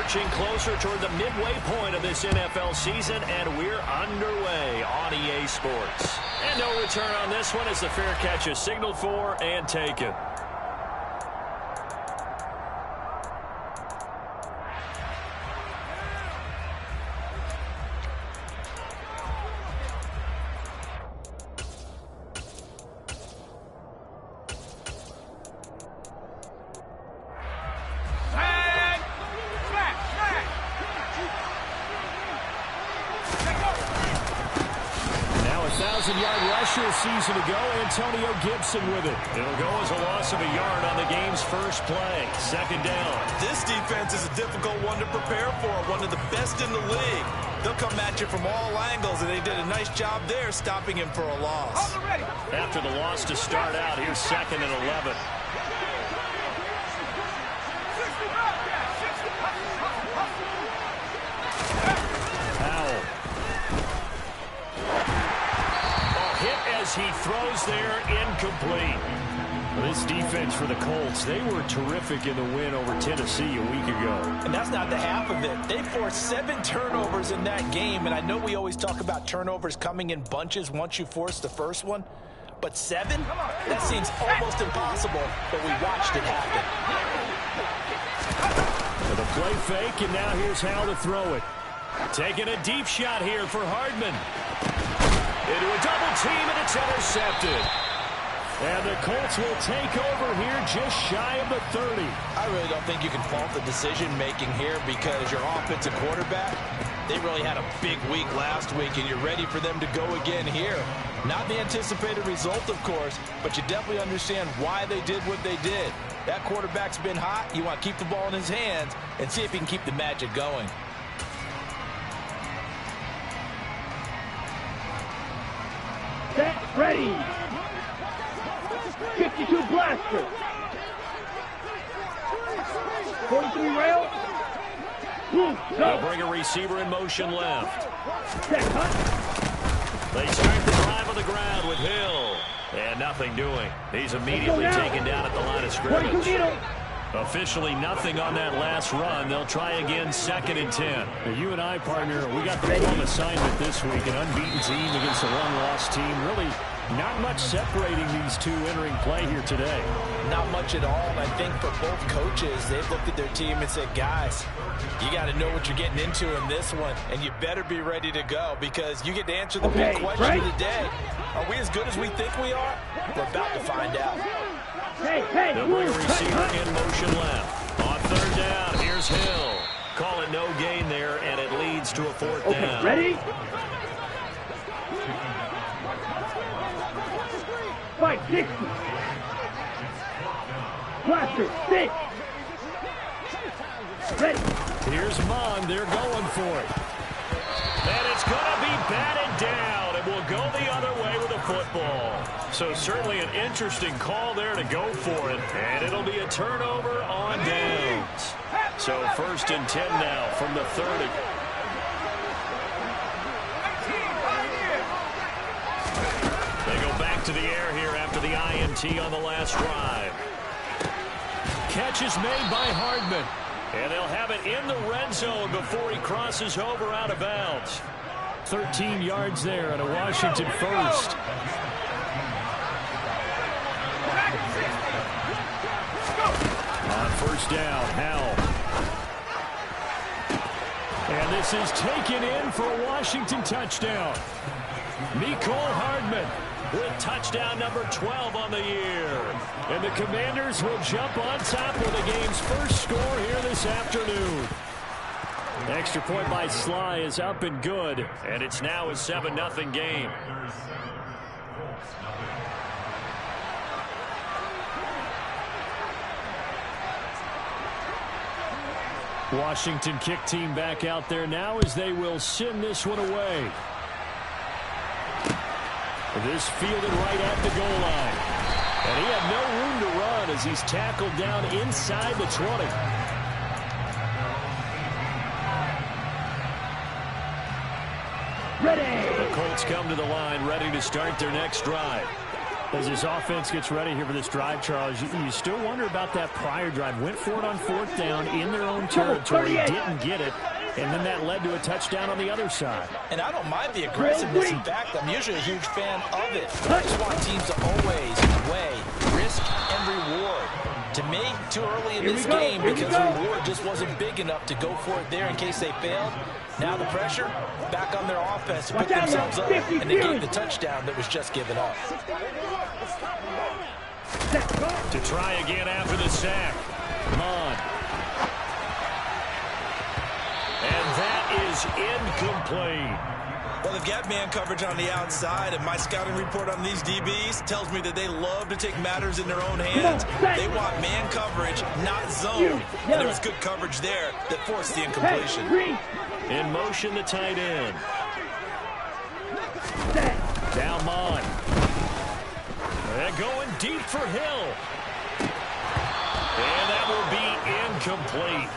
marching closer toward the midway point of this NFL season, and we're underway on EA Sports. And no return on this one as the fair catch is signaled for and taken. Season to go. Antonio Gibson with it. It'll go as a loss of a yard on the game's first play. Second down. This defense is a difficult one to prepare for. One of the best in the league. They'll come at you from all angles, and they did a nice job there stopping him for a loss. After the loss to start out, here's 2nd and 11. He throws there, incomplete. This defense for the Colts, they were terrific in the win over Tennessee a week ago. And that's not the half of it. They forced 7 turnovers in that game, and I know we always talk about turnovers coming in bunches once you force the first one, but 7? That seems almost impossible, but we watched it happen. With a play fake, and now here's how to throw it. Taking a deep shot here for Hardman. Into a double team, and it's intercepted. And the Colts will take over here just shy of the 30. I really don't think you can fault the decision-making here because your offensive quarterback, they really had a big week last week, and you're ready for them to go again here. Not the anticipated result, of course, but you definitely understand why they did what they did. That quarterback's been hot. You want to keep the ball in his hands and see if he can keep the magic going. Set, ready. 52 blaster. 43 rail. They'll bring a receiver in motion left. Set, cut. They start the drive on the ground with Hill. And nothing doing. He's immediately taken down at the line of scrimmage. Officially nothing on that last run. They'll try again 2nd and 10. Now, you and I, partner, we got the one assignment this week. An unbeaten team against a one-loss team. Really not much separating these two entering play here today. Not much at all. And I think for both coaches, they've looked at their team and said, guys, you got to know what you're getting into in this one. And you better be ready to go because you get to answer the big question of the day. Are we as good as we think we are? We're about to find out. They'll bring a receiver in motion left. On 3rd down, here's Hill. Call it no gain there, and it leads to a 4th down. Ready? Fight, 60. Blaster, 6. Ready. Here's Mond. They're going for it. And it's going to be batted down. It will go the other way with the football. So certainly an interesting call there to go for it. And it'll be a turnover on downs. So 1st and 10 now from the 30. They go back to the air here after the INT on the last drive. Catch is made by Hardman. And they'll have it in the red zone before he crosses over out of bounds. 13 yards there and a Washington first. On 1st down, Howell. And this is taken in for a Washington touchdown. Mecole Hardman with touchdown number 12 on the year. And the Commanders will jump on top of the game's first score here this afternoon. Extra point by Sly is up and good. And it's now a 7-0 game. Washington kick team back out there now as they will send this one away. This fielded right at the goal line. And he had no room to run as he's tackled down inside the 20. Ready. The Colts come to the line ready to start their next drive. As this offense gets ready here for this drive, Charles, you still wonder about that prior drive. Went for it on 4th down in their own territory, didn't get it, and then that led to a touchdown on the other side. And I don't mind the aggressiveness. In fact, I'm usually a huge fan of it. I just want teams to always weigh risk and reward. To me, too early in this game because the reward just wasn't big enough to go for it there in case they failed. Now the pressure back on their offense to pick themselves up and negate the touchdown that was just given up. To try again after the sack. Mon. And that is incomplete. Well, they've got man coverage on the outside, and my scouting report on these DBs tells me that they love to take matters in their own hands. They want man coverage, not zone. And there was good coverage there that forced the incompletion. In motion, the tight end. Down Mon. They're going deep for Hill. And that will be incomplete.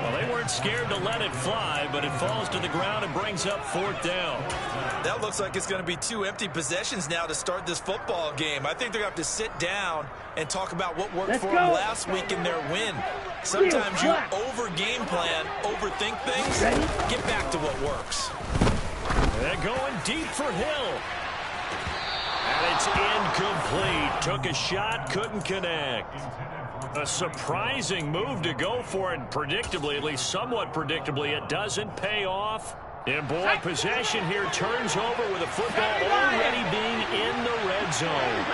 Well, they weren't scared to let it fly, but it falls to the ground and brings up 4th down. That looks like it's going to be 2 empty possessions now to start this football game. I think they're going to have to sit down and talk about what worked for them last week in their win. Sometimes you over-game plan, overthink things. Get back to what works. They're going deep for Hill. And it's incomplete. Took a shot, couldn't connect. A surprising move to go for it, and predictably, at least somewhat predictably, it doesn't pay off. And boy, possession here turns over with the football already being in the red zone.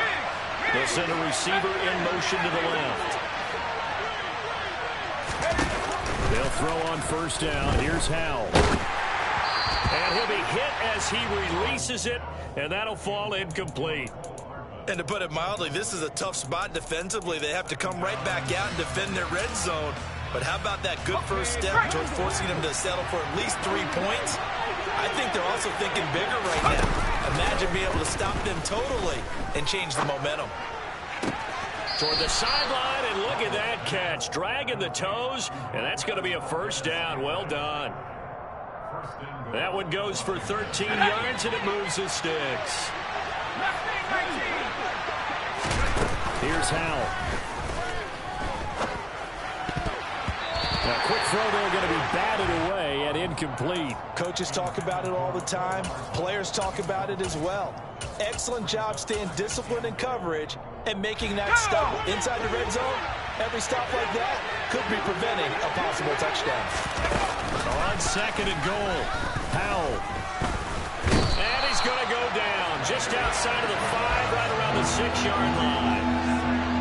They'll send a receiver in motion to the left. They'll throw on 1st down. Here's Howell. And he'll be hit as he releases it, and that'll fall incomplete. And to put it mildly, this is a tough spot defensively. They have to come right back out and defend their red zone. But how about that good first step towards forcing them to settle for at least 3 points? I think they're also thinking bigger right now. Imagine being able to stop them totally and change the momentum. Toward the sideline, and look at that catch. Dragging the toes, and that's going to be a 1st down. Well done. That one goes for 13 yards, and it moves the sticks. Here's Howell. A quick throw there, going to be batted away and incomplete. Coaches talk about it all the time. Players talk about it as well. Excellent job staying disciplined in coverage and making that stop. Inside the red zone, every stop like that could be preventing a possible touchdown. On 2nd and goal, Howell. And he's going to go down just outside of the 5, right around the 6-yard line.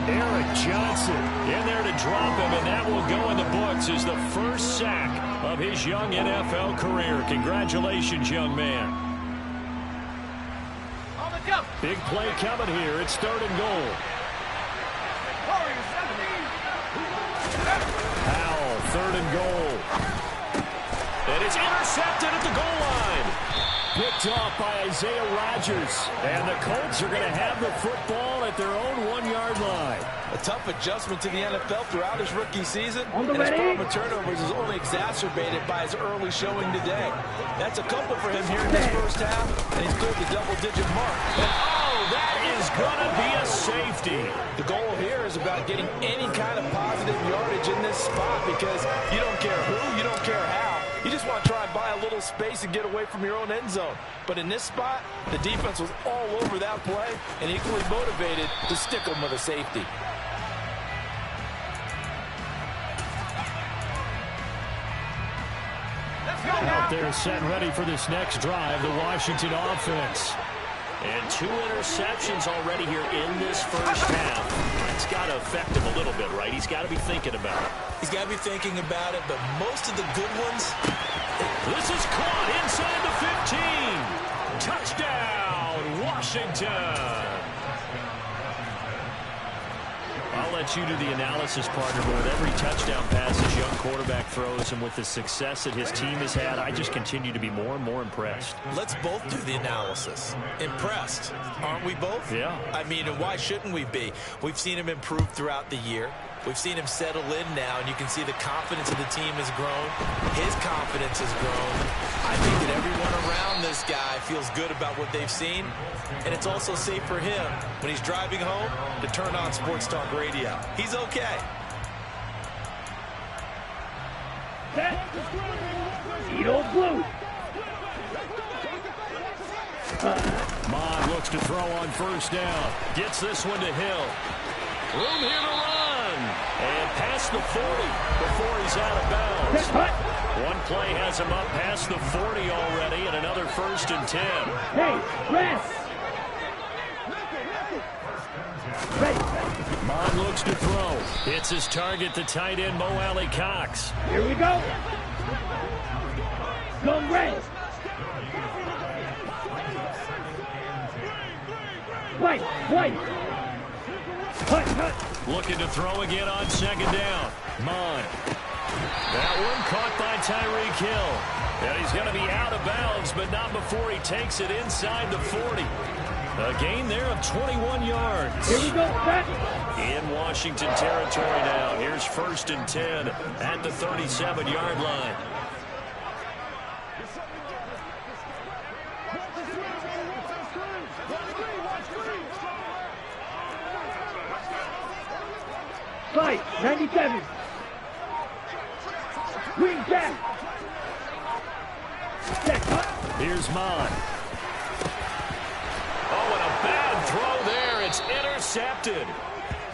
Eric Johnson in there to drop him, and that will go in the books as the first sack of his young NFL career. Congratulations, young man. Big play coming here. It's 3rd and goal. Howell, 3rd and goal. And it's intercepted at the goal line. Picked off by Isaiah Rodgers. And the Colts are going to have the football at their own 1-yard line. A tough adjustment to the NFL throughout his rookie season, and his problem with turnovers is only exacerbated by his early showing today. That's a couple for him here in this first half, and he's cleared the double-digit mark. And, oh, that is going to be a safety. The goal here is about getting any kind of positive yardage in this spot because you don't care who, you don't care how. You just want to try and buy a little space and get away from your own end zone. But in this spot, the defense was all over that play and equally motivated to stick them with a safety. Out there set and ready for this next drive, the Washington offense. And 2 interceptions already here in this first half. It's got to affect him a little bit, right? He's got to be thinking about it. He's got to be thinking about it, but most of the good ones. This is caught inside the 15. Touchdown, Washington. I'll let you do the analysis, partner, but with every touchdown pass his young quarterback throws and with the success that his team has had, I just continue to be more and more impressed. Let's both do the analysis. Impressed, aren't we both? Yeah. I mean, and why shouldn't we be? We've seen him improve throughout the year. We've seen him settle in now, and you can see the confidence of the team has grown. His confidence has grown. I think that everyone around this guy feels good about what they've seen, and it's also safe for him when he's driving home to turn on Sports Talk Radio. He's okay. Edo Blue. Mon looks to throw on first down. Gets this one to Hill. Room here to run. And past the 40 before he's out of bounds. One play has him up past the 40 already, and another 1st and 10. Hey, rest. Mon looks to throw. Hits his target, the tight end, Mo Alley Cox. Here we go. Go red. White. Cut. Looking to throw again on 2nd down. Mon. That one caught by Tyreek Hill. And he's going to be out of bounds, but not before he takes it inside the 40. A gain there of 21 yards. Here we go, back. In Washington territory now. Here's 1st and 10 at the 37-yard line. Fight, 97. Wing back. Set cut. Here's Mon. Oh, and a bad throw there. It's intercepted.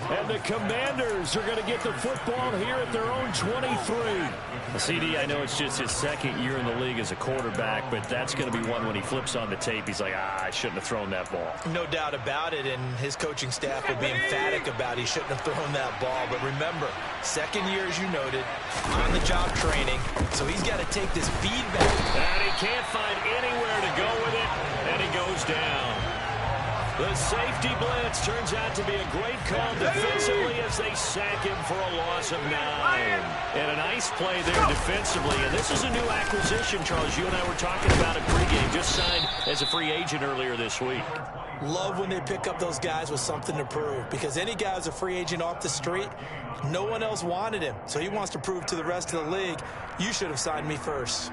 And the Commanders are going to get the football here at their own 23. CD, I know it's just his 2nd year in the league as a quarterback, but that's going to be one when he flips on the tape. He's like, I shouldn't have thrown that ball. No doubt about it, and his coaching staff will be emphatic about he shouldn't have thrown that ball. But remember, 2nd year, as you noted, on-the-job training, so he's got to take this feedback. And he can't find anywhere to go with it, and he goes down. The safety blitz turns out to be a great call defensively as they sack him for a loss of 9. And a nice play there defensively. And this is a new acquisition, Charles. You and I were talking about it pregame. Just signed as a free agent earlier this week. Love when they pick up those guys with something to prove, because any guy who's a free agent off the street, no one else wanted him. So he wants to prove to the rest of the league, you should have signed me first.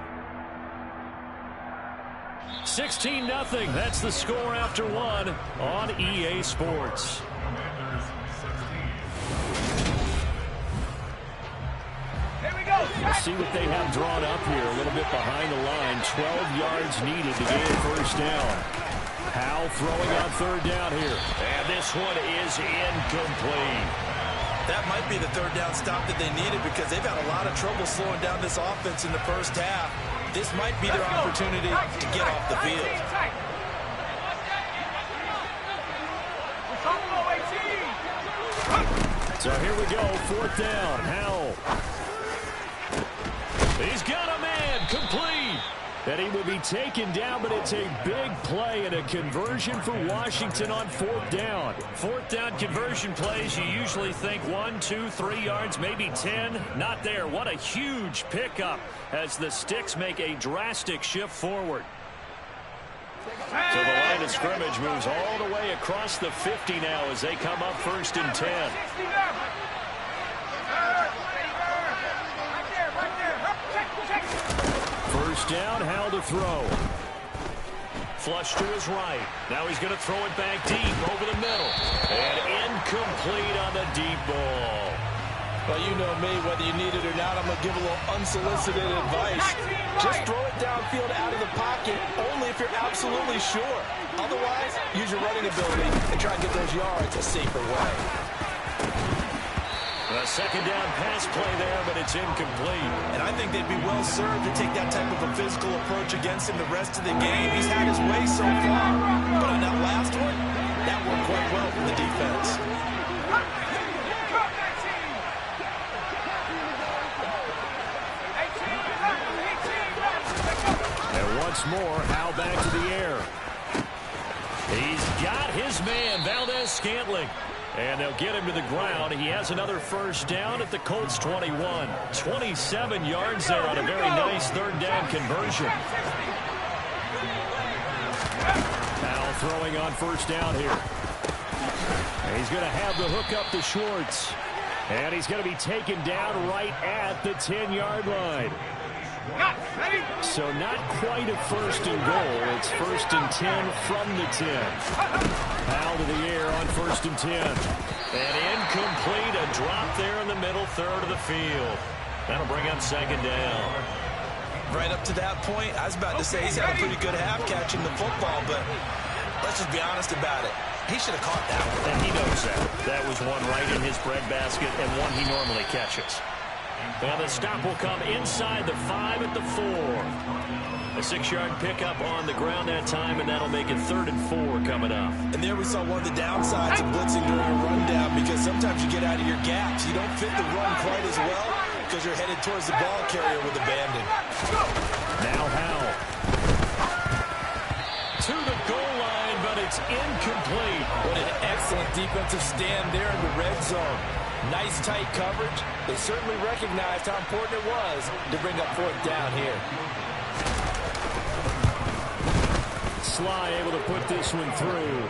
16-0. That's the score after 1 on EA Sports. Let's see what they have drawn up here. A little bit behind the line. 12 yards needed to gain 1st down. Howell throwing on 3rd down here. And this one is incomplete. That might be the 3rd down stop that they needed, because they've had a lot of trouble slowing down this offense in the 1st half. This might be their opportunity to get off the field. So here we go, 4th down. Howell. He's got a man, complete. And he will be taken down, but it's a big play and a conversion for Washington on 4th down. 4th down conversion plays, you usually think 1, 2, 3 yards, maybe 10. Not there. What a huge pickup as the Sticks make a drastic shift forward. So the line of scrimmage moves all the way across the 50 now as they come up 1st and 10. First down, Howell to throw. Flush to his right. Now he's going to throw it back deep over the middle. And incomplete on the deep ball. Well, you know me, whether you need it or not, I'm going to give a little unsolicited advice. Just throw it downfield out of the pocket, only if you're absolutely sure. Otherwise, use your running ability and try and get those yards a safer way. A 2nd down pass play there, but it's incomplete. And I think they'd be well served to take that type of a physical approach against him the rest of the game. He's had his way so far. But on that last one, that worked quite well for the defense. And once more, Howell back to the air. He's got his man, Valdez-Scantling. And they'll get him to the ground. He has another 1st down at the Colts 21. 27 yards there on a very nice 3rd down conversion. Howell throwing on 1st down here. And he's going to have the hook up to Schwartz. And he's going to be taken down right at the 10-yard line. So not quite a first and goal. It's first and 10 from the 10. Foul to the air on first and 10. And incomplete, a drop there in the middle third of the field. That'll bring up second down. Right up to that point, I was about to say he's had a pretty good half catching the football, but let's just be honest about it. He should have caught that one. And he knows that. That was one right in his breadbasket and one he normally catches. And the stop will come inside the 5 at the 4. A 6-yard pickup on the ground that time, and that'll make it 3rd and 4 coming up. And there we saw one of the downsides of blitzing during a rundown, because sometimes you get out of your gaps. You don't fit the run quite as well because you're headed towards the ball carrier with abandon. Now Howell. To the goal line, but it's incomplete. What an excellent defensive stand there in the red zone. Nice tight coverage. They certainly recognized how important it was to bring up 4th down here. Sly able to put this one through.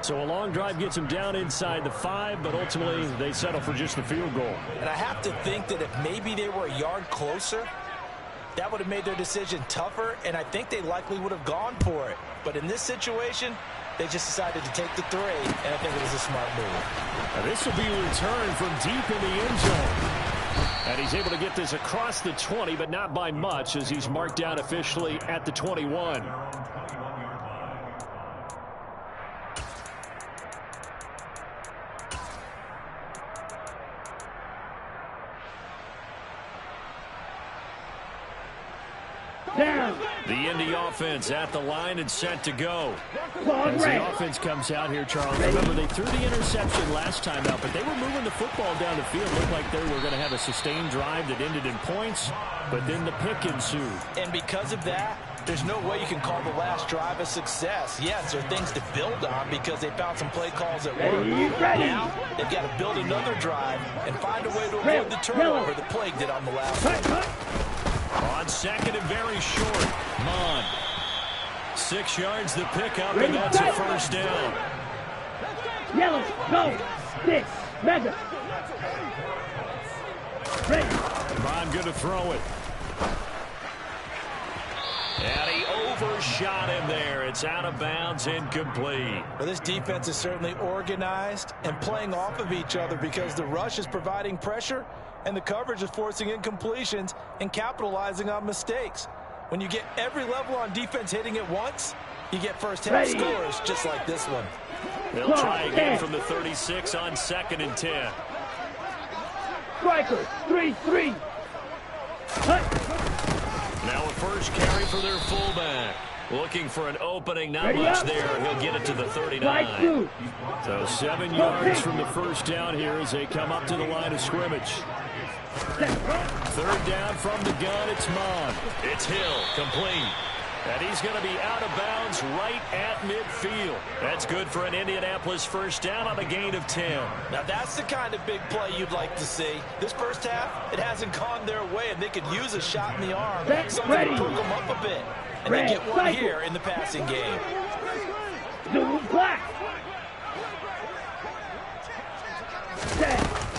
So a long drive gets him down inside the 5, but ultimately they settle for just the field goal. And I have to think that if maybe they were a yard closer, that would have made their decision tougher, and I think they likely would have gone for it. But in this situation, they just decided to take the 3, and I think it was a smart move. Now this will be a return from deep in the end zone. And he's able to get this across the 20, but not by much, as he's marked down officially at the 21. Down. The Indy offense at the line and set to go. Long As range. the offense comes out here, Charles, remember they threw the interception last time out, but they were moving the football down the field. Looked like they were going to have a sustained drive that ended in points, but then the pick ensued. And because of that, there's no way you can call the last drive a success. Yes, there are things to build on because they found some play calls that work. Ready. Now, they've got to build another drive and find a way to avoid the turnover that plagued it on the last one. On second and very short. Mon. 6 yards the pickup, and that's a first down. Yellow. Go. 6. Mega. Ready. Mon going to throw it. And he overshot him there. It's out of bounds, incomplete. Well, this defense is certainly organized and playing off of each other because the rush is providing pressure and the coverage is forcing incompletions and capitalizing on mistakes. When you get every level on defense hitting at once, you get first-half scores just like this one. They'll try again from the 36 on 2nd and 10. Striker. 3-3. Now a first carry for their fullback. Looking for an opening, not Ready much up. there. He'll get it to the 39. Right through. So 7 yards from the first down here as they come up to the line of scrimmage. 3rd down from the gun, it's Mon. It's Hill, complete. And he's going to be out of bounds right at midfield. That's good for an Indianapolis first down on a gain of 10. Now that's the kind of big play you'd like to see. This first half, it hasn't gone their way, and they could use a shot in the arm. Something to perk them up a bit. And they get one here in the passing game. Blue black.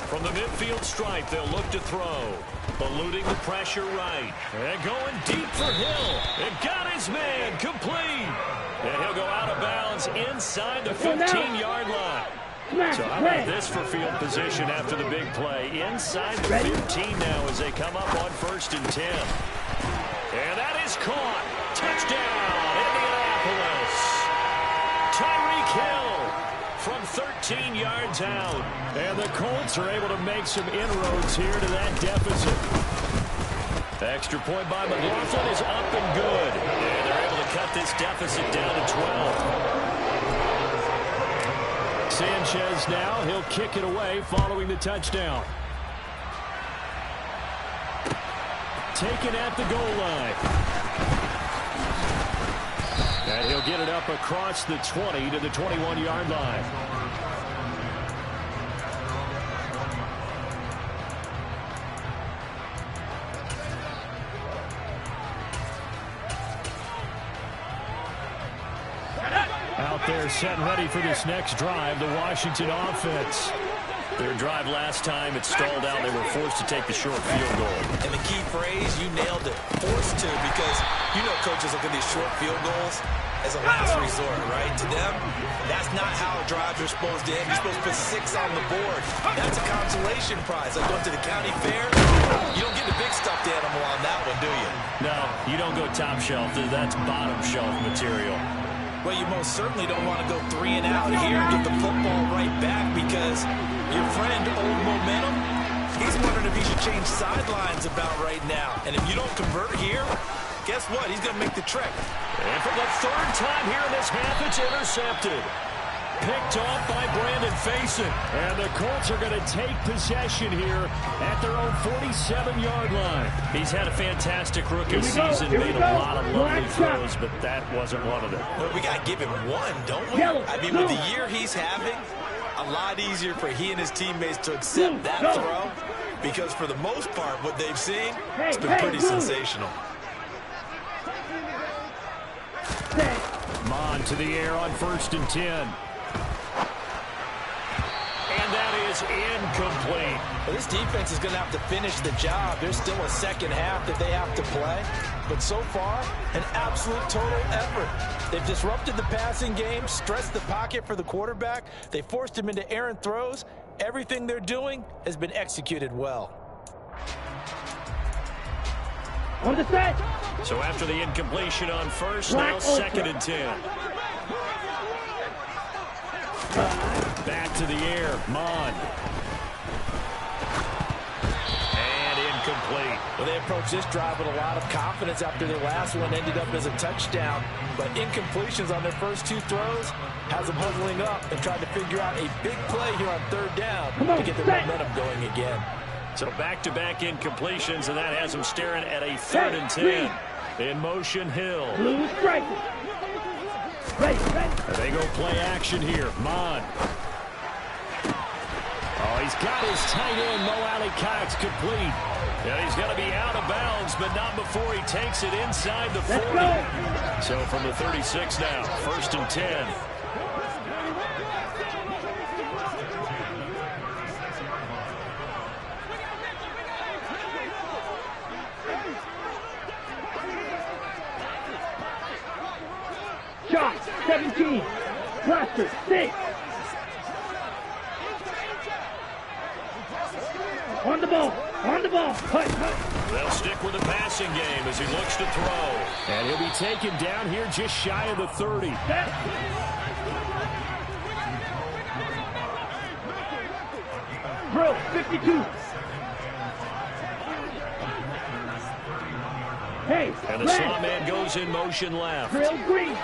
From the midfield stripe, they'll look to throw. Eluding the pressure right. And going deep for Hill. And got his man, complete. And he'll go out of bounds inside the 15-yard line. So how about this for field position after the big play? Inside the 15 now as they come up on 1st and 10. And that is caught. Touchdown, Indianapolis. Tyreek Hill from 13 yards out. And the Colts are able to make some inroads here to that deficit. Extra point by McLaughlin is up and good. And they're able to cut this deficit down to 12. Sanchez now, he'll kick it away following the touchdown. Taken at the goal line. And he'll get it up across the 20 to the 21-yard line. Out there set ready for this next drive, the Washington offense. Their drive last time, it stalled out. They were forced to take the short field goal. And the key phrase, you nailed it. Forced to, because you know coaches look at these short field goals as a last resort, right? To them, that's not how drives are supposed to end. You're supposed to put 6 on the board. That's a consolation prize. Like going to the county fair, you don't get the big stuffed animal on that one, do you? No, you don't go top shelf. That's bottom shelf material. Well, you most certainly don't want to go 3 and out here and get the football right back, because your friend, Old Momentum, he's wondering if he should change sidelines about right now. And if you don't convert here, guess what? He's going to make the trek. And for the 3rd time here in this half, it's intercepted. Picked off by Brandon Faison. And the Colts are going to take possession here at their own 47-yard line. He's had a fantastic rookie season, made a lot of lovely throws, but that wasn't one of them. Well, we got to give him one, don't we? I mean, with the year he's having, a lot easier for he and his teammates to accept that throw, because for the most part, what they've seen, it's been pretty sensational. Mon to the air on 1st and 10. And that is incomplete. Well, this defense is going to have to finish the job. There's still a second half that they have to play. But so far, an absolute total effort. They've disrupted the passing game, stressed the pocket for the quarterback. They forced him into errant throws. Everything they're doing has been executed well. On the set. So after the incompletion on 1st, now 2nd and 10. Back to the air, Mon. And incomplete. Well, they approached this drive with a lot of confidence after their last one ended up as a touchdown. But incompletions on their first 2 throws has them huddling up and trying to figure out a big play here on 3rd down to get their momentum going again. So back-to-back incompletions, and that has them staring at a 3rd and 10. In motion, Hill. Blue strike. They go play action here. Mon. Oh, he's got his tight end, Mo Alley Cox, complete. And he's going to be out of bounds, but not before he takes it inside the 40. So from the 36 now, 1st and 10. Shot, 17. Blaster, 6. On the ball. Hut. They'll stick with the passing game as he looks to throw. And he'll be taken down here just shy of the 30. Drill, 52. Hey, and the slot man goes in motion left. Drill green.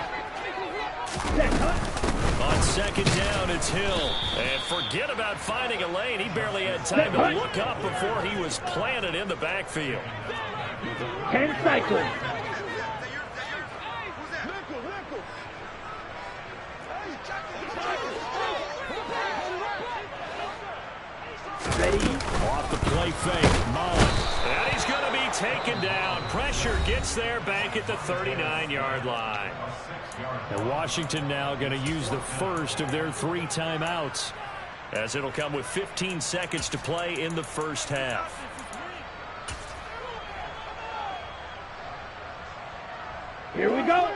Set, hut. On 2nd down, it's Hill. And forget about finding a lane. He barely had time to look up before he was planted in the backfield. 10 cycles. Ready? Off the play fake, Mon. And he's going to be taken down. Pressure gets there back at the 39-yard line. And Washington now going to use the first of their 3 timeouts, as it'll come with 15 seconds to play in the first half. Here we go.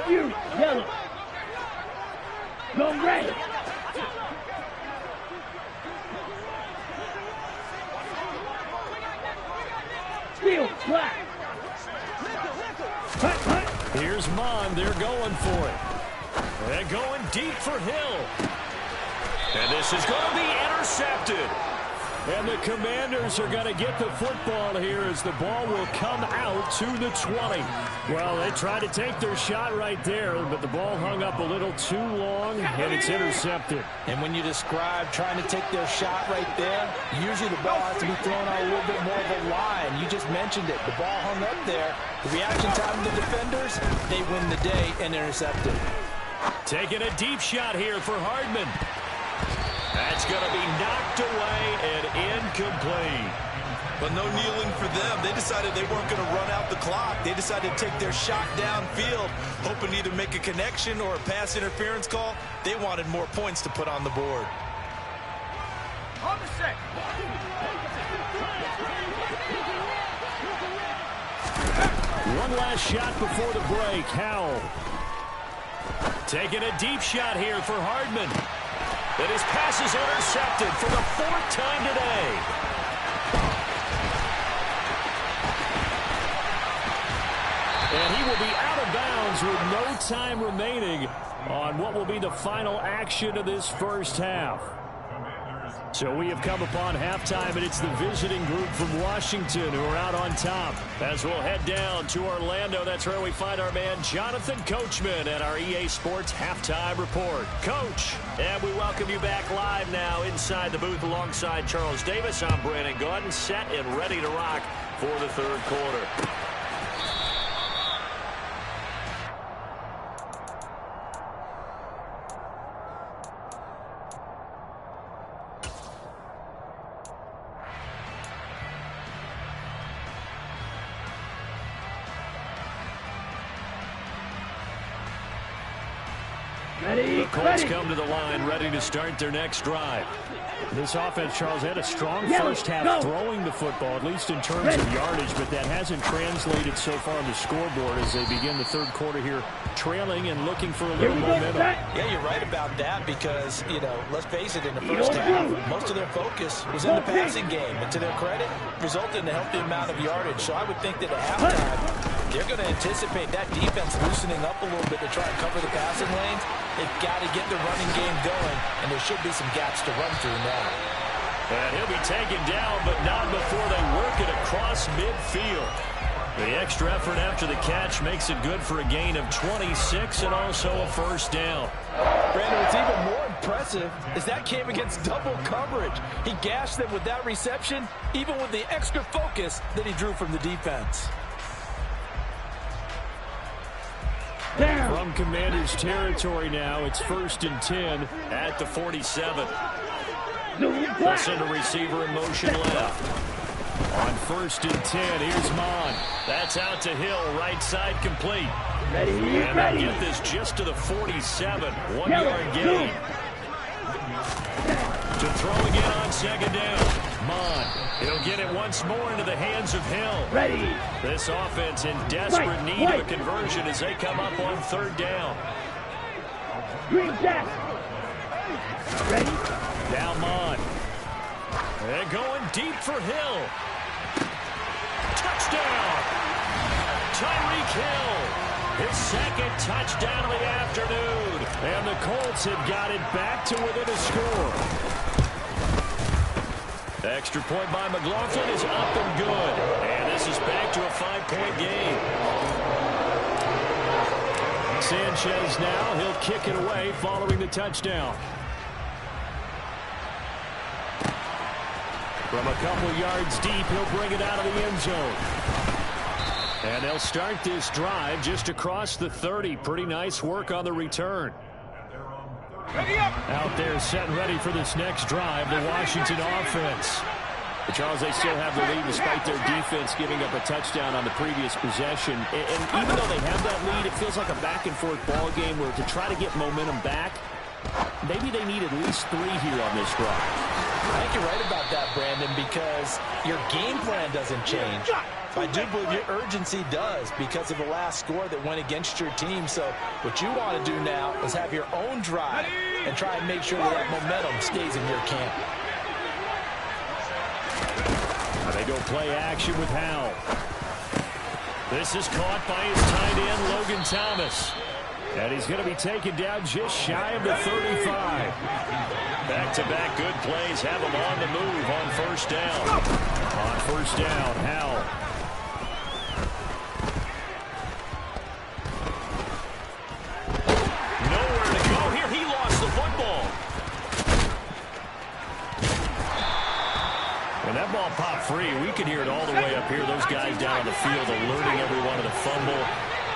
You, yellow. Go red. Steel, black. Hut. Here's Mon. They're going for it. They're going deep for Hill. And this is going to be intercepted. And the Commanders are going to get the football here as the ball will come out to the 20. Well, they tried to take their shot right there, but the ball hung up a little too long, and it's intercepted. And when you describe trying to take their shot right there, usually the ball has to be thrown out a little bit more of a line. You just mentioned it. The ball hung up there. The reaction time of the defenders, they win the day and intercepted. Taking a deep shot here for Hardman. That's going to be knocked away and incomplete. But no kneeling for them. They decided they weren't going to run out the clock. They decided to take their shot downfield, hope hoping to either make a connection or a pass interference call. They wanted more points to put on the board. On the set. One last shot before the break. Howell taking a deep shot here for Hardman. And his pass is intercepted for the 4th time today. And he will be out of bounds with no time remaining on what will be the final action of this first half. So we have come upon halftime, and it's the visiting group from Washington who are out on top. As we'll head down to Orlando, that's where we find our man Jonathan Coachman at our EA Sports Halftime Report. Coach, and we welcome you back live now inside the booth alongside Charles Davis. I'm Brandon Gaudin, set and ready to rock for the third quarter. The Colts come to the line, ready to start their next drive. This offense, Charles, had a strong first half throwing the football, at least in terms of yardage, but that hasn't translated so far on the scoreboard as they begin the third quarter here, trailing and looking for a little momentum. Yeah, you're right about that because, let's face it, in the first half, most of their focus was in the passing game. And to their credit, resulted in a healthy amount of yardage. So I would think that at halftime, they're going to anticipate that defense loosening up a little bit to try and cover the passing lanes. They've got to get the running game going, and there should be some gaps to run through now. And he'll be taken down, but not before they work it across midfield. The extra effort after the catch makes it good for a gain of 26 and also a first down. Brandon, what's even more impressive is that came against double coverage. He gashed them with that reception, even with the extra focus that he drew from the defense. From Commanders territory now, it's 1st and 10 at the 47. They'll send a receiver in motion left. On 1st and 10, here's Mon. That's out to Hill, right side complete. And they'll get this just to the 47. 1 yard gain. To throw again on 2nd down. Mon, he'll get it once more into the hands of Hill. This offense in desperate need of a conversion as they come up on 3rd down. Now Mon. They're going deep for Hill. Touchdown! Tyreek Hill. His 2nd touchdown of the afternoon. And the Colts have got it back to within a score. Extra point by McLaughlin is up and good. And this is back to a 5-point game. Sanchez now, he'll kick it away following the touchdown. From a couple yards deep, he'll bring it out of the end zone. And they'll start this drive just across the 30. Pretty nice work on the return. Out there set and ready for this next drive, the Washington offense. But Charles, they still have the lead despite their defense giving up a touchdown on the previous possession. And even though they have that lead, it feels like a back-and-forth ball game where to try to get momentum back, maybe they need at least 3 here on this drive. I think you're right about that, Brandon, because your game plan doesn't change. I do believe your urgency does because of the last score that went against your team. So what you want to do now is have your own drive and try and make sure that momentum stays in your camp. They go play action with Howell. This is caught by his tight end, Logan Thomas. And he's going to be taken down just shy of the 35. Back-to-back good plays have him on the move on 1st down. On 1st down, Howell. Nowhere to go here. He lost the football. And that ball popped free. We can hear it all the way up here. Those guys down on the field alerting everyone of the fumble.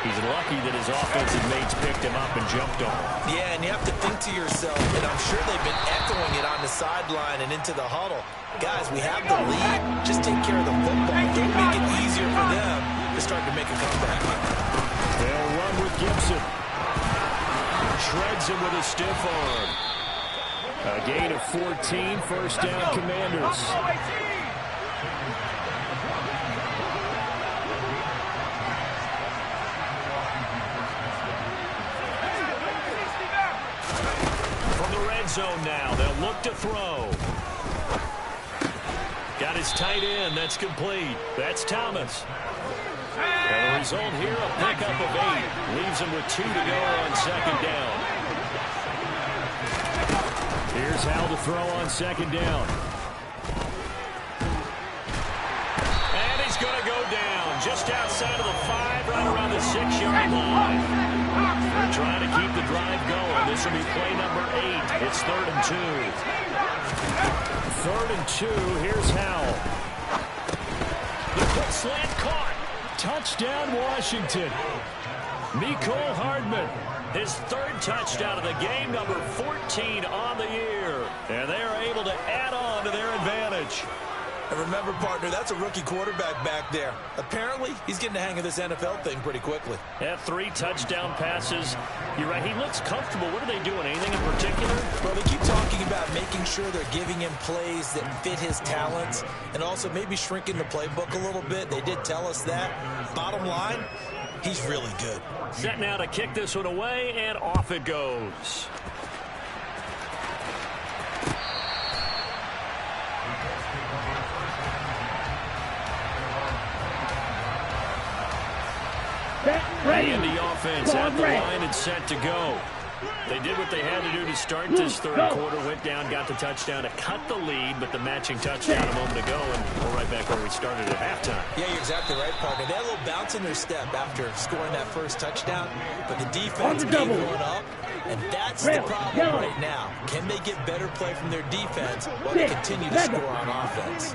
He's lucky that his offensive mates picked him up and jumped on him. Yeah, and you have to think to yourself, and I'm sure they've been echoing it on the sideline and into the huddle. Guys, we have the lead. Just take care of the football. Don't make it easier for them to start to make a comeback. They'll run with Gibson. leads him with a stiff arm. A gain of 14, first down, Commanders. From the red zone now, they'll look to throw. Got his tight end. That's complete. That's Thomas. And the result here, a pickup of 8. Leaves him with 2 to go on second down. Here's Hal to throw on second down. And he's going to go down just outside of the 5, right around the 6-yard line. They're trying to keep the drive going. This will be play number 8. It's 3rd and 2. 3rd and 2. Here's Howell. The quick slant caught. Touchdown, Washington. Mecole Hardman, his 3rd touchdown of the game, number 14 on the year. And they are able to add on to their advantage. And remember, partner, that's a rookie quarterback back there. Apparently, he's getting the hang of this NFL thing pretty quickly. Yeah, 3 touchdown passes. You're right, he looks comfortable. What are they doing? Anything in particular? Well, they keep talking about making sure they're giving him plays that fit his talents and also maybe shrinking the playbook a little bit. They did tell us that. Bottom line, he's really good. Set now to kick this one away, and off it goes. And the offense at the line and set to go. They did what they had to do to start this 3rd quarter. Went down, got the touchdown to cut the lead, but the matching touchdown a moment ago, and we're right back where we started at halftime. Yeah, you're exactly right, partner. They had a little bounce in their step after scoring that first touchdown, but the defense gave one up, and that's the problem right now. Can they get better play from their defense while they continue to score on offense?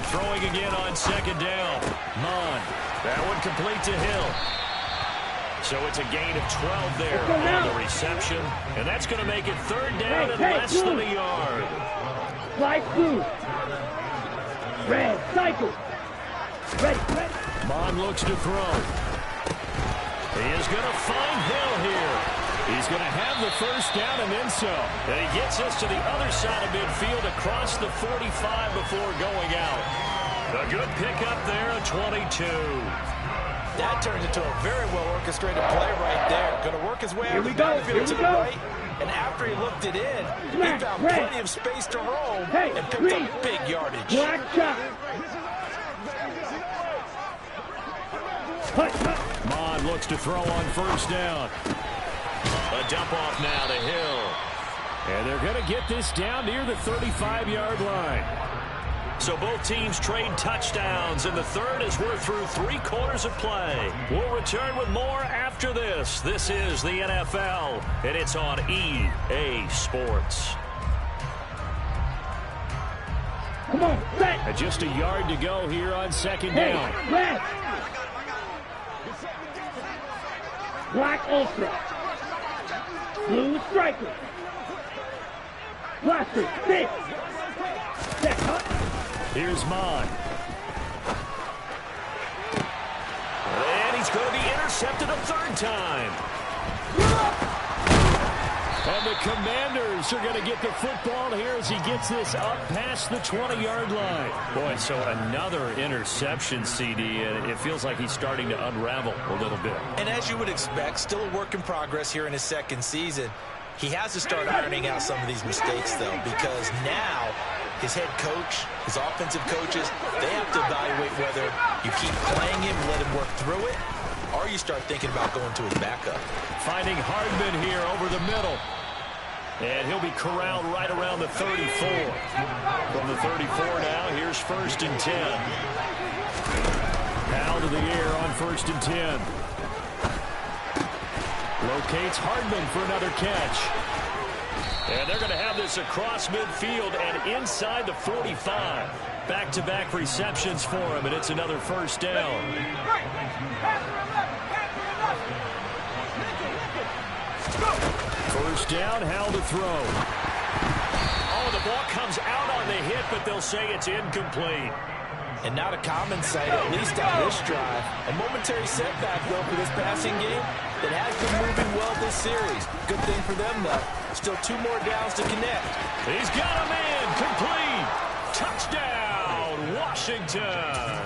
Throwing again on second down. Mon. That one complete to Hill. So it's a gain of 12 there on the reception. And that's going to make it 3rd down and less than a yard. Fly blue. Red, cycle. Ready. Mon looks to throw. He is going to find Hill here. He's going to have the first down and then so. And he gets us to the other side of midfield across the 45 before going out. A good pickup there, a 22. That turned into a very well-orchestrated play right there. Going to work his way out of the backfield to the right. And after he looked it in, he found plenty of space to roam and picked up big yardage. Mon looks to throw on first down. A dump off now to Hill. And they're going to get this down near the 35-yard line. So both teams trade touchdowns in the 3rd as we're through 3 quarters of play. We'll return with more after this. This is the NFL, and it's on EA Sports. Come on, set. And just a yard to go here on second down. Red. Black ultra. Blue striker. Blaster, 6. Set up. Here's Mon. And he's going to be intercepted a 3rd time. And the Commanders are going to get the football here as he gets this up past the 20-yard line. Boy, so another interception, CD, and it feels like he's starting to unravel a little bit. And as you would expect, still a work in progress here in his 2nd season. He has to start ironing out some of these mistakes, though, because now his head coach, his offensive coaches, they have to evaluate whether you keep playing him, let him work through it, or you start thinking about going to his backup. Finding Hardman here over the middle. And he'll be corralled right around the 34. From the 34 now, here's 1st and 10. Out of the air on 1st and 10. Locates Hardman for another catch. And they're going to have this across midfield and inside the 45. Back-to-back receptions for him, and it's another first down. First down, Hal to throw. Oh, the ball comes out on the hit, but they'll say it's incomplete. And not a common sight, at least on this drive. A momentary setback, though, for this passing game. that has been moving well this series. Good thing for them, though. Still 2 more downs to connect. He's got a man. Complete. Touchdown, Washington.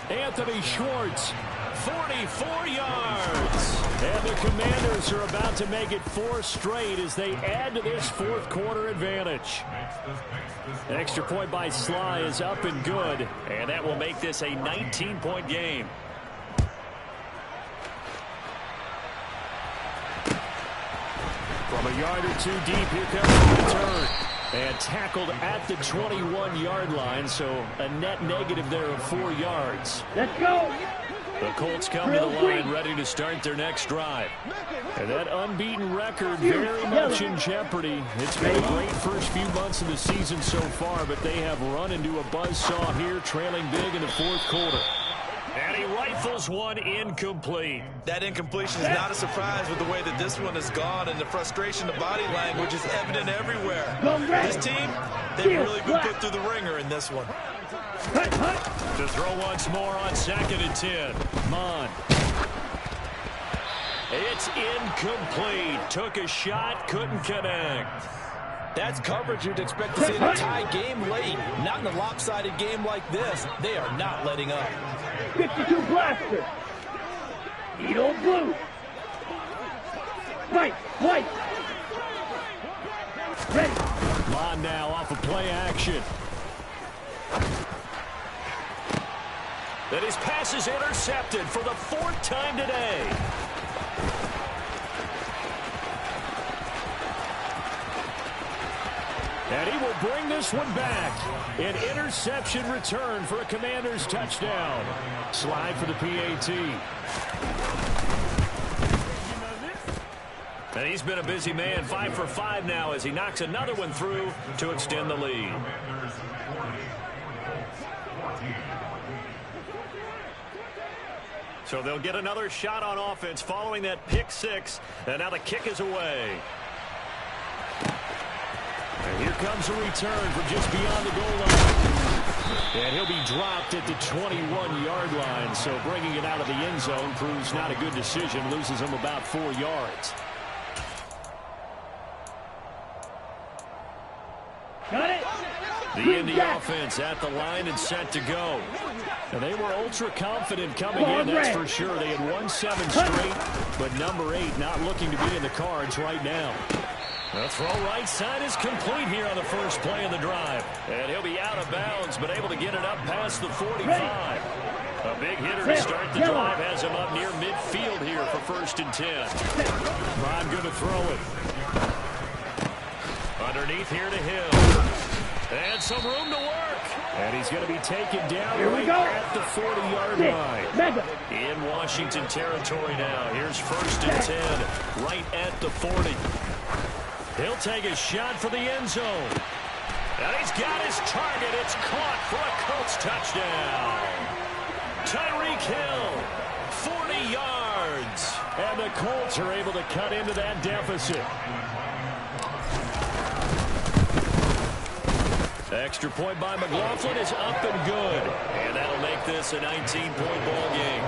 Anthony Schwartz, 44 yards. And the Commanders are about to make it 4 straight as they add to this fourth quarter advantage. An extra point by Sly is up and good, and that will make this a 19-point game. From a yard or 2 deep, here comes the return. And tackled at the 21-yard line, so a net negative there of 4 yards. Let's go. The Colts come to the line ready to start their next drive. And that unbeaten record very much in jeopardy. It's been a great first few months of the season so far, but they have run into a buzzsaw here, trailing big in the fourth quarter. And he rifles one incomplete. That incompletion is not a surprise with the way that this one has gone, and the frustration of body language is evident everywhere. This team, they've really been put through the ringer in this one. To throw once more on 2nd and 10. Mon. It's incomplete. Took a shot, couldn't connect. That's coverage you'd expect to see in a tie game late. Not in a lopsided game like this. They are not letting up. 52 blaster. Edo blue. Right, white. Ready. Mon now off of play action. That his pass is intercepted for the 4th time today. And he will bring this one back. An interception return for a Commanders touchdown. Slide for the PAT. And he's been a busy man, 5 for 5 now as he knocks another one through to extend the lead. So they'll get another shot on offense following that pick 6. And now the kick is away. And here comes a return from just beyond the goal line. And he'll be dropped at the 21-yard line. So bringing it out of the end zone proves not a good decision. Loses him about 4 yards. Got it. The Indy offense at the line and set to go. And they were ultra confident coming in, that's for sure. They had won 7 straight, but number 8 not looking to be in the cards right now. The throw right side is complete here on the first play of the drive. And he'll be out of bounds, but able to get it up past the 45. A big hitter to start the drive has him up near midfield here for 1st and 10. Ron going to throw it. Underneath here to Hill. And some room to work. And he's going to be taken down right at the 40-yard line. In Washington territory now. Here's 1st and 10 right at the 40. He'll take a shot for the end zone. And he's got his target. It's caught for a Colts touchdown. Tyreek Hill, 40 yards. And the Colts are able to cut into that deficit. Extra point by McLaughlin is up and good. And that'll make this a 19-point ball game.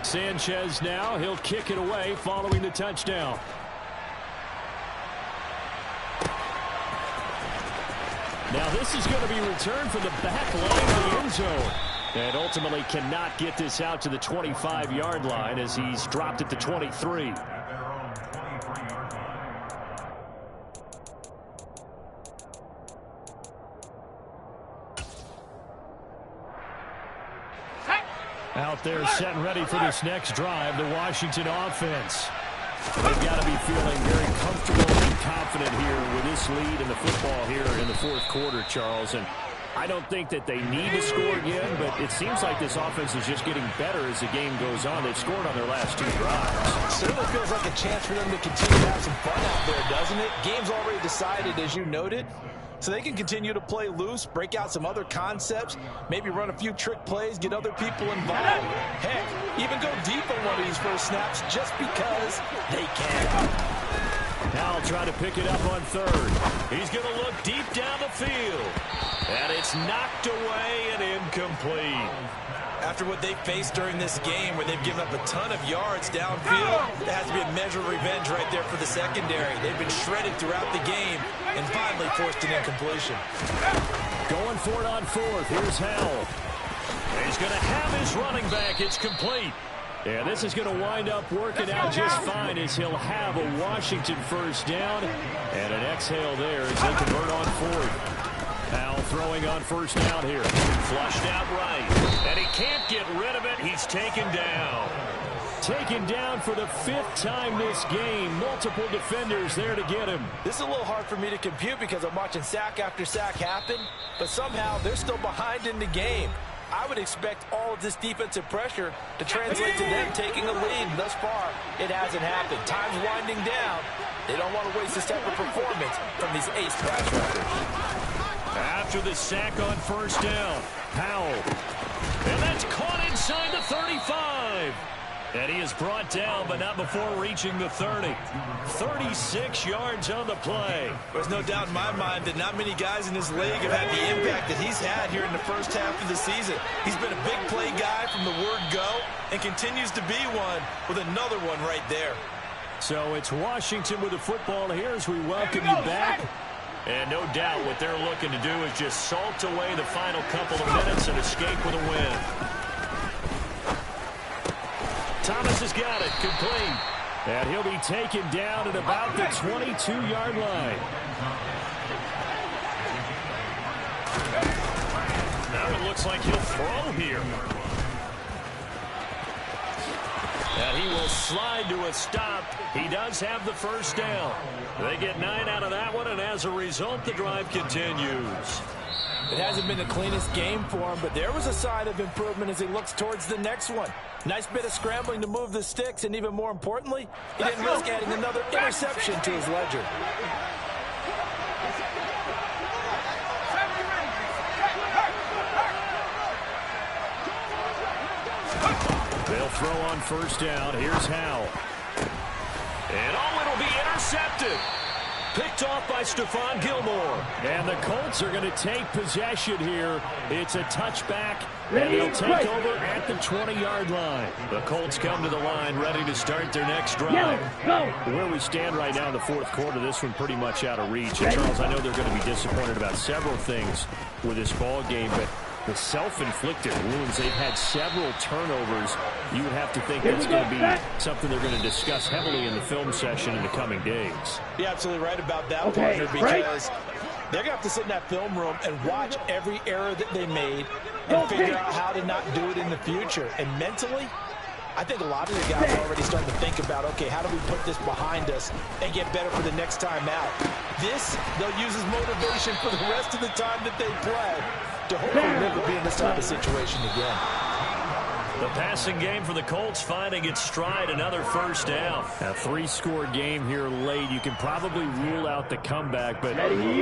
Sanchez now, he'll kick it away following the touchdown. Now this is going to be returned from the back line of the end zone. And ultimately cannot get this out to the 25-yard line as he's dropped at the 23. Out there set and ready for this next drive, the Washington offense. They've got to be feeling very comfortable and confident here with this lead in the football here in the fourth quarter, Charles. And I don't think that they need to score again, but it seems like this offense is just getting better as the game goes on. They've scored on their last 2 drives. Certainly feels like a chance for them to continue to have some fun out there, doesn't it? Game's already decided, as you noted. so they can continue to play loose, break out some other concepts, maybe run a few trick plays, get other people involved. Heck, even go deep on one of these first snaps just because they can. Now try to pick it up on third. He's going to look deep down the field. And it's knocked away and incomplete. After what they faced during this game where they've given up a ton of yards downfield, there has to be a measure of revenge right there for the secondary. They've been shredded throughout the game and finally forced an incompletion. Going for it on fourth. Here's Howell. He's going to have his running back. It's complete. And this is going to wind up working out just fine as he'll have a Washington first down. And an exhale there as they convert on fourth. Howell throwing on first down here. Flushed out right. And he can't get rid of it. He's taken down. Taken down for the 5th time this game. Multiple defenders there to get him. This is a little hard for me to compute because I'm watching sack after sack happen. But somehow they're still behind in the game. I would expect all of this defensive pressure to translate to them taking a lead. Thus far, it hasn't happened. Time's winding down. They don't want to waste this type of performance from these ace pass rushers. After the sack on first down, Powell. And that's caught inside the 35. And he is brought down, but not before reaching the 30. 36 yards on the play. There's no doubt in my mind that not many guys in this league have had the impact that he's had here in the first half of the season. He's been a big play guy from the word go and continues to be one with another one right there. So it's Washington with the football here as we welcome you back. And no doubt what they're looking to do is just salt away the final couple of minutes and escape with a win. Thomas has got it, complete. And he'll be taken down at about the 22-yard line. Now it looks like he'll throw here. And he will slide to a stop. He does have the first down. They get 9 out of that one, and as a result, the drive continues. It hasn't been the cleanest game for him, but there was a sign of improvement as he looks towards the next one. Nice bit of scrambling to move the sticks, and even more importantly, he didn't risk adding another interception to his ledger. They'll throw on first down. Here's Howell. And it'll be intercepted. Picked off by Stephon Gilmore. And the Colts are going to take possession here. It's a touchback, and they'll take over at the 20-yard line. The Colts come to the line ready to start their next drive. Where we stand right now in the fourth quarter, this one pretty much out of reach. And Charles, I know they're going to be disappointed about several things with this ball game, but the self-inflicted wounds, they've had several turnovers. You would have to think that's going to be something they're going to discuss heavily in the film session in the coming days. You're absolutely right about that, partner, because they're going to have to sit in that film room and watch every error that they made and figure out how to not do it in the future. And mentally, I think a lot of the guys are already starting to think about, okay, how do we put this behind us and get better for the next time out? This, they'll use as motivation for the rest of the time that they play to hopefully never be in this type of situation again. The passing game for the Colts finding its stride, another first down. A 3-score game here late. You can probably rule out the comeback, but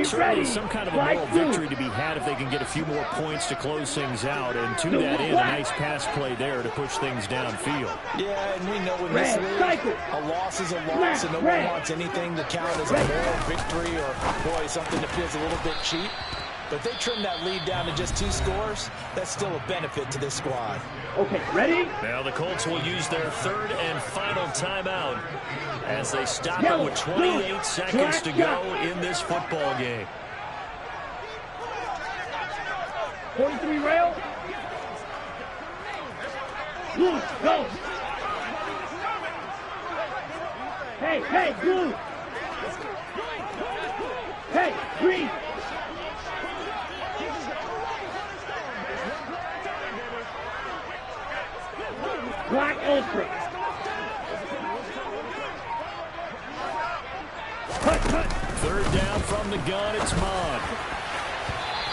certainly some kind of a moral victory to be had if they can get a few more points to close things out. And to that end, a nice pass play there to push things downfield. Yeah, and we know in this league, a loss is a loss, and no one wants anything to count as a moral victory or, boy, something that feels a little bit cheap. But if they trim that lead down to just 2 scores, that's still a benefit to this squad. Okay, ready? Now the Colts will use their 3rd and final timeout as they stop it with 28 seconds to go in this football game. 43 rail. Blue, go. Hey, blue. Hey, green. Black ultra. Cut. 3rd down from the gun, it's Mond.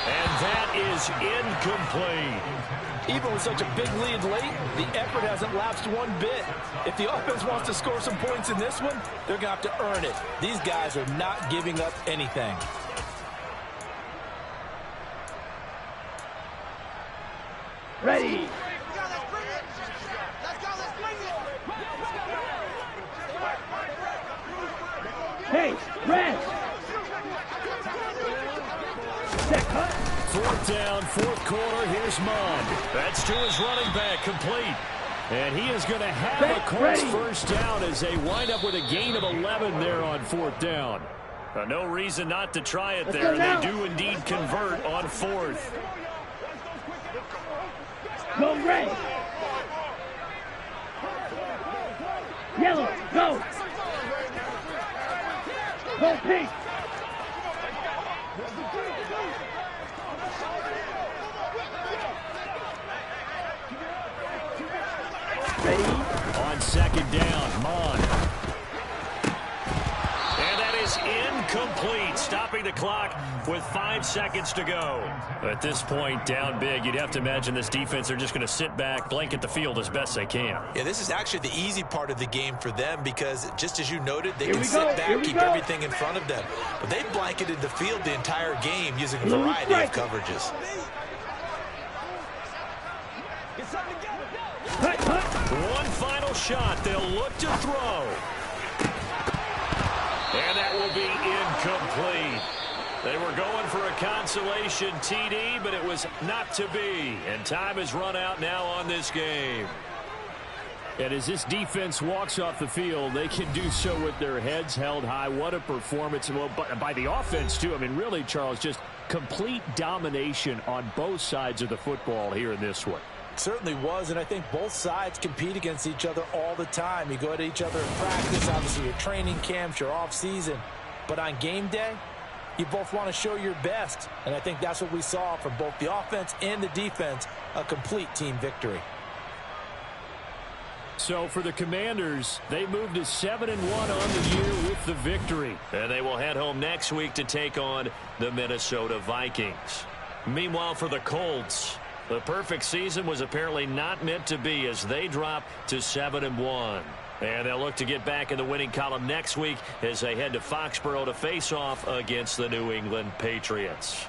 And that is incomplete. Even with such a big lead late, the effort hasn't lapsed one bit. If the offense wants to score some points in this one, they're going to have to earn it. These guys are not giving up anything. Ready. Hey, rest. Set cut. Fourth down, fourth quarter. Here's Mond. That's to his running back, complete. And he is going to have a Colts first down as they wind up with a gain of 11 there on fourth down. No reason not to try it there. They do indeed convert on fourth. Go red. Yellow, go. Go pink. Ready? On second down, Mond. And that is incomplete, stopping the clock with 5 seconds to go. At this point, down big, you'd have to imagine this defense are just going to sit back, blanket the field as best they can. Yeah, this is actually the easy part of the game for them because, just as you noted, they can sit back, keep everything in front of them. But they've blanketed the field the entire game using a variety of coverages. One final shot. They'll look to throw. And that will be incomplete. They were going for a consolation TD, but it was not to be. And time has run out now on this game. And as this defense walks off the field, they can do so with their heads held high. What a performance. Well, by the offense, too. I mean, really, Charles, just complete domination on both sides of the football here in this one. Certainly was, and I think both sides compete against each other all the time. You go at each other in practice, obviously your training camps, your off-season. But on game day, you both want to show your best. And I think that's what we saw from both the offense and the defense, a complete team victory. So for the Commanders, they moved to 7-1 on the year with the victory. And they will head home next week to take on the Minnesota Vikings. Meanwhile, for the Colts, the perfect season was apparently not meant to be as they drop to 7-1. And they'll look to get back in the winning column next week as they head to Foxborough to face off against the New England Patriots.